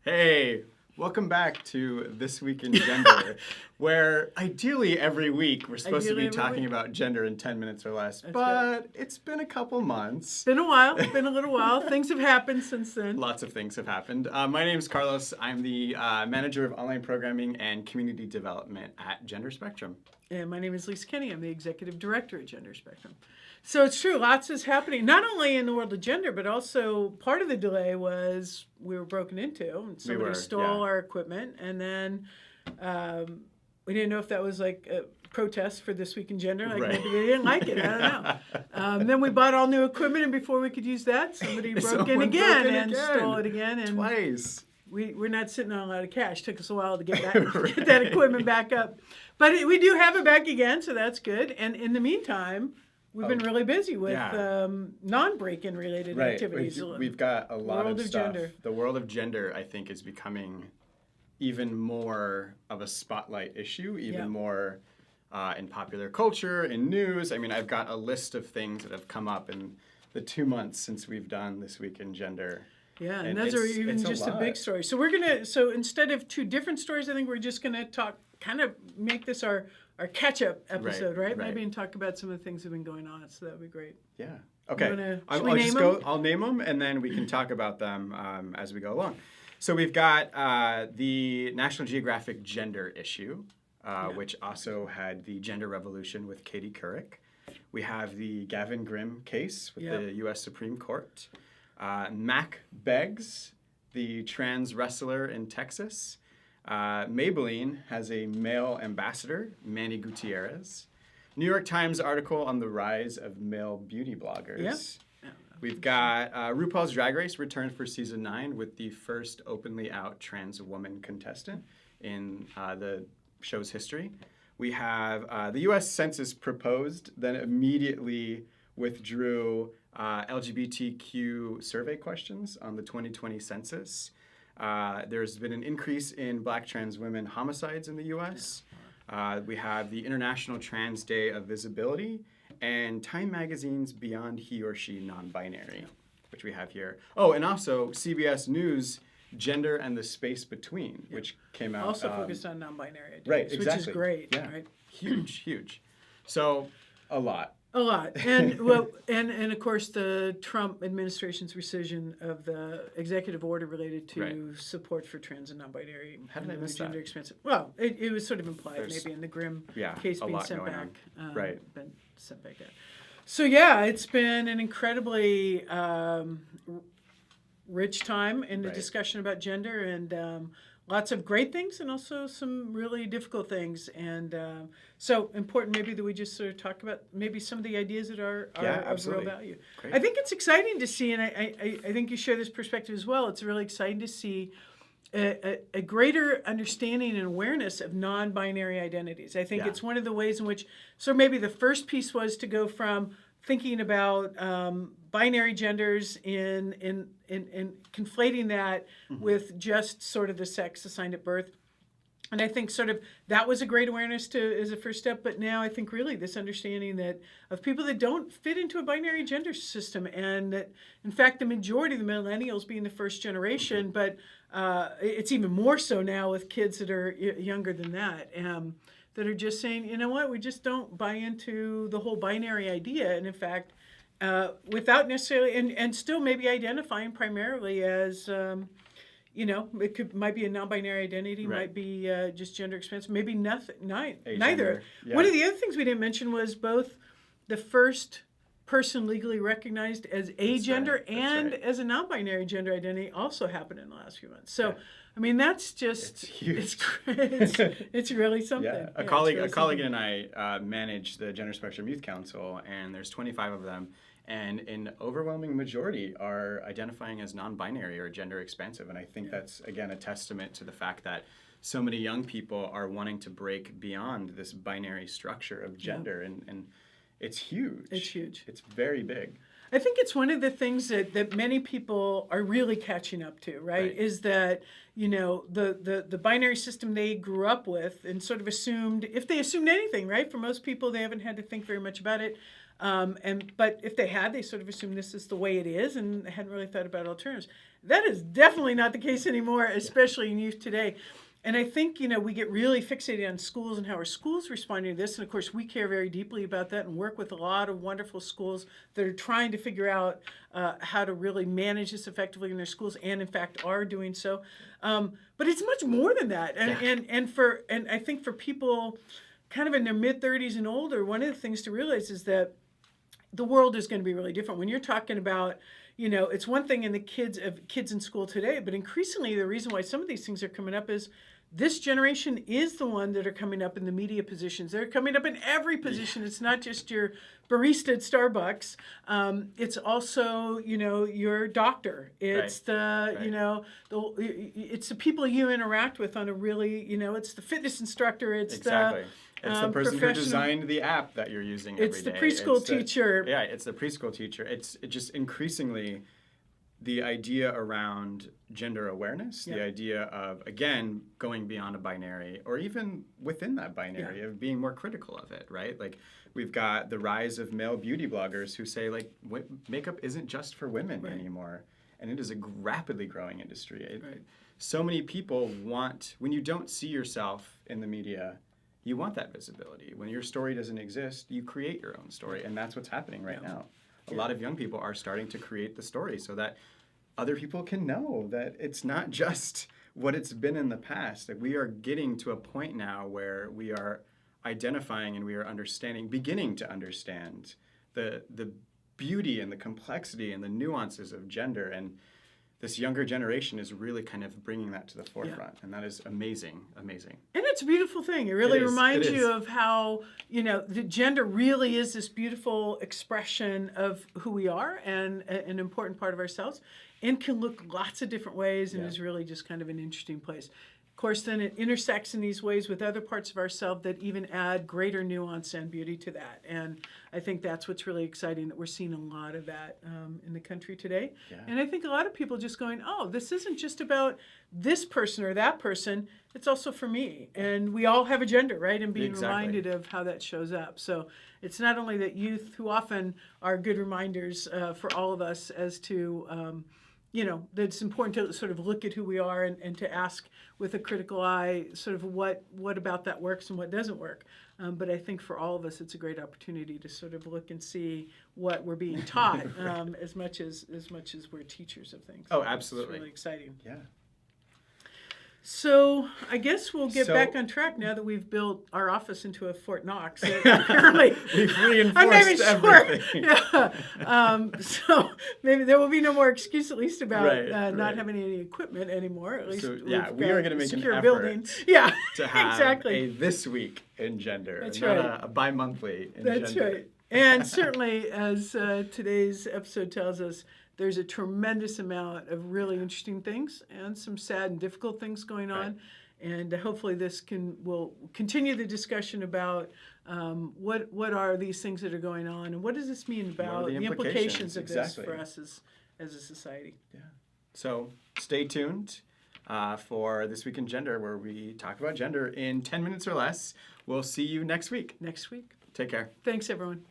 Hey, welcome back to This Week in Gender, where ideally every week we're supposed to be talking about gender in 10 minutes or less, but it's been a couple months. Been a while, been a little while. Things have happened since then. Lots of things have happened. My name is Carlos. I'm the manager of online programming and community development at Gender Spectrum. And my name is Lisa Kenny. I'm the executive director at Gender Spectrum. So it's true, lots is happening, not only in the world of gender, but also part of the delay was we were broken into and somebody stole our equipment. And then we didn't know if that was like a protest for This Week in Gender. Like maybe they didn't like it. I don't know. Then we bought all new equipment, and before we could use that, somebody broke in again and stole it again. And twice. We're not sitting on a lot of cash. Took us a while to get get that equipment back up. But we do have it back again, so that's good. And in the meantime, we've been really busy with non-break-in related activities. We've got a lot of stuff. The world of gender, I think, is becoming even more of a spotlight issue, even more in popular culture, in news. I mean, I've got a list of things that have come up in the 2 months since we've done This Week in Gender. Yeah, and those are even just a big story. So so instead of two different stories, I think we're just going to kind of make this our catch-up episode, right? Maybe and talk about some of the things that have been going on. So that would be great. Yeah. Okay. I'll name them, and then we can talk about them as we go along. So we've got the National Geographic gender issue, which also had the gender revolution with Katie Couric. We have the Gavin Grimm case with the U.S. Supreme Court. Mac Beggs, the trans wrestler in Texas. Maybelline has a male ambassador, Manny Gutierrez. New York Times article on the rise of male beauty bloggers. Yeah. We've got RuPaul's Drag Race returned for season 9 with the first openly out trans woman contestant in the show's history. We have the U.S. Census proposed, then immediately withdrew LGBTQ survey questions on the 2020 census. There's been an increase in Black trans women homicides in the U.S. We have the International Trans Day of Visibility and Time Magazine's Beyond He or She Non-Binary, which we have here. Oh, and also CBS News Gender and the Space Between, which came out. Also focused on non-binary identities, right, exactly. Which is great. Yeah. Right? Huge. So, a lot. A lot. And and of course the Trump administration's rescission of the executive order related to support for trans and non-binary How did I miss gender that? expansive. Well, it was sort of implied maybe in the Grimm case being sent back. Been sent back out. So it's been an incredibly rich time in the discussion about gender and lots of great things and also some really difficult things. And so important maybe that we just sort of talk about maybe some of the ideas that are of real value. Great. I think it's exciting to see, and I think you share this perspective as well, it's really exciting to see a greater understanding and awareness of non-binary identities. I think it's one of the ways in which, so maybe the first piece was to go from thinking about binary genders in conflating that with just sort of the sex assigned at birth. And I think sort of that was a great awareness as a first step. But now I think really this understanding that of people that don't fit into a binary gender system, and that in fact the majority of the millennials being the first generation, but it's even more so now with kids that are younger than that. That are just saying, you know what, we just don't buy into the whole binary idea. And in fact, without necessarily, and still maybe identifying primarily as, it might be a non-binary identity, might be just gender expansive, maybe nothing, neither. Yeah. One of the other things we didn't mention was both the first person legally recognized as a gender and as a non-binary gender identity also happened in the last few months. So. I mean, that's just, it's huge. It's really something. Yeah. A colleague and I manage the Gender Spectrum Youth Council, and there's 25 of them, and an overwhelming majority are identifying as non-binary or gender expansive. And I think that's, again, a testament to the fact that so many young people are wanting to break beyond this binary structure of gender, and it's huge. It's huge. It's very big. I think it's one of the things that many people are really catching up to, right? Is that, the binary system they grew up with and sort of assumed, if they assumed anything, right? For most people, they haven't had to think very much about it. But if they had, they sort of assumed this is the way it is and hadn't really thought about alternatives. That is definitely not the case anymore, especially in youth today. And I think, we get really fixated on schools and how our schools responding to this. And of course, we care very deeply about that and work with a lot of wonderful schools that are trying to figure out how to really manage this effectively in their schools, and in fact are doing so. But it's much more than that. And I think for people kind of in their mid-30s and older, one of the things to realize is that the world is going to be really different. When you're talking about, it's one thing in the kids in school today, but increasingly the reason why some of these things are coming up is this generation is the one that are coming up in the media positions. They're coming up in every position. It's not just your barista at Starbucks. It's also, your doctor. It's it's the people you interact with on a really, it's the fitness instructor. It's it's the person who designed the app that you're using every day. It's the preschool teacher. It's the preschool teacher. It's just increasingly the idea around gender awareness, the idea of, again, going beyond a binary, or even within that binary, of being more critical of it, right? Like, we've got the rise of male beauty bloggers who say, like, makeup isn't just for women anymore. And it is a rapidly growing industry. So many people want, when you don't see yourself in the media, you want that visibility. When your story doesn't exist, you create your own story. And that's what's happening right now. A lot of young people are starting to create the story so that other people can know that it's not just what it's been in the past. That we are getting to a point now where we are identifying and we are beginning to understand the beauty and the complexity and the nuances of gender. And this younger generation is really kind of bringing that to the forefront. And that is amazing, amazing. And it's a beautiful thing. It really reminds you of how, the gender really is this beautiful expression of who we are and an important part of ourselves, and can look lots of different ways, and is really just kind of an interesting place. Of course, then it intersects in these ways with other parts of ourselves that even add greater nuance and beauty to that. And I think that's what's really exciting, that we're seeing a lot of that in the country today. And I think a lot of people just going, oh, this isn't just about this person or that person, it's also for me. And we all have a gender, right? And being reminded of how that shows up. So it's not only that youth, who often are good reminders for all of us as to that it's important to sort of look at who we are and to ask with a critical eye sort of what about that works and what doesn't work. But I think for all of us, it's a great opportunity to sort of look and see what we're being taught as much as we're teachers of things. Oh, absolutely. It's really exciting. Yeah. So I guess we'll get back on track now that we've built our office into a Fort Knox. Apparently, we've reinforced everything. So maybe there will be no more excuse, at least about not having any equipment anymore. At least we are going to make an effort buildings. To have a this week in gender, not a bi-monthly in gender. That's right. And certainly, as today's episode tells us, there's a tremendous amount of really interesting things and some sad and difficult things going on. And hopefully this will continue the discussion about what are these things that are going on, and what does this mean about the implications of this for us as a society. Yeah. So stay tuned for This Week in Gender, where we talk about gender in 10 minutes or less. We'll see you next week. Next week. Take care. Thanks, everyone.